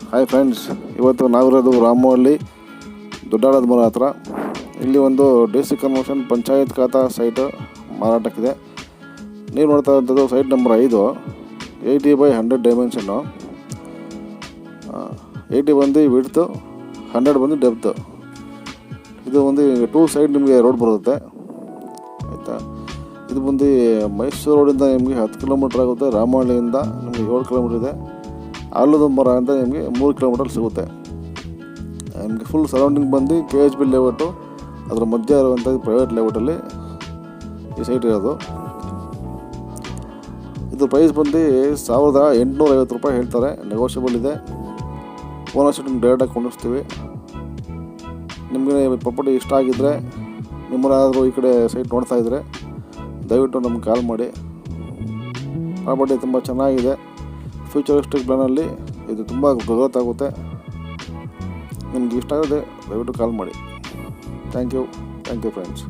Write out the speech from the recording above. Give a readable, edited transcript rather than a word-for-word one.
Hi friends, ಇವತ್ತು ನಾವಿರೋದು ರಾಮವಳ್ಳಿ ದೊಡ್ಡಾಳದ ಮರ ಹತ್ರ. ಇಲ್ಲಿ ಒಂದು ಡಿ.ಸಿ ಕನ್ವರ್ಷನ್ ಪಂಚಾಯತ್ ಖಾತಾ ಸೈಟು ಮಾರಾಟಕ್ಕಿದೆ. ನೀವು ನೋಡ್ತಾ ಇರೋಂಥದ್ದು ಸೈಟ್ ನಂಬರ್ 5, 80x100 ಡೈಮೆನ್ಷನ್ನು. 80 ಬಂದು ವಿಡ್ತು, 100 ಬಂದು ಡೆಪ್ತು. ಇದು ಒಂದು 2 ಸೈಡ್ ನಿಮಗೆ ರೋಡ್ ಬರುತ್ತೆ ಆಯಿತಾ. ಇದು ಬಂದು ಮೈಸೂರು ರೋಡಿಂದ ನಿಮಗೆ 10 ಕಿಲೋಮೀಟ್ರ್ ಆಗುತ್ತೆ. ರಾಮವಳ್ಳಿಯಿಂದ ನಿಮಗೆ 7 ಕಿಲೋಮೀಟ್ರ್ ಇದೆ. ಆಲದ ಮರ ಅಂತ ನಿಮಗೆ 3 ಕಿಲೋಮೀಟರ್ ಸಿಗುತ್ತೆ. ನಿಮಗೆ ಫುಲ್ ಸರೌಂಡಿಂಗ್ ಬಂದು KHB ಲೇಔಟು, ಅದರ ಮಧ್ಯ ಇರುವಂಥ ಪ್ರೈವೇಟ್ ಲೇಔಟಲ್ಲಿ ಈ ಸೈಟ್ ಇರೋದು. ಇದು ಪ್ರೈಸ್ ಬಂದು 1850 ರೂಪಾಯಿ ಹೇಳ್ತಾರೆ. ನೆಗೋಷಿಯಬಲ್ ಇದೆ. ಓನರ್ಶಿಪ್ ನಿಮ್ಗೆ ಡೈರೆಕ್ಟಾಗಿ ಕೊಂಡಿಸ್ತೀವಿ. ನಿಮಗೆ ಪ್ರಾಪರ್ಟಿ ಇಷ್ಟ ಆಗಿದ್ದರೆ, ನಿಮ್ಮನ್ನಾದರೂ ಈ ಕಡೆ ಸೈಟ್ ನೋಡ್ತಾ ಇದ್ದರೆ ದಯವಿಟ್ಟು ನಮ್ಗೆ ಕಾಲ್ ಮಾಡಿ. ಪ್ರಾಪರ್ಟಿ ತುಂಬ ಚೆನ್ನಾಗಿದೆ. ಫ್ಯೂಚರಿಸ್ಟಿಕ್ ಪ್ಲಾನಲ್ಲಿ ಇದು ತುಂಬ ಗ್ರೋತ್ ಆಗುತ್ತೆ. ನಿಮ್ಗೆ ಇಷ್ಟ ಆಗಿದೆ ದಯವಿಟ್ಟು ಕಾಲ್ ಮಾಡಿ. Thank you friends.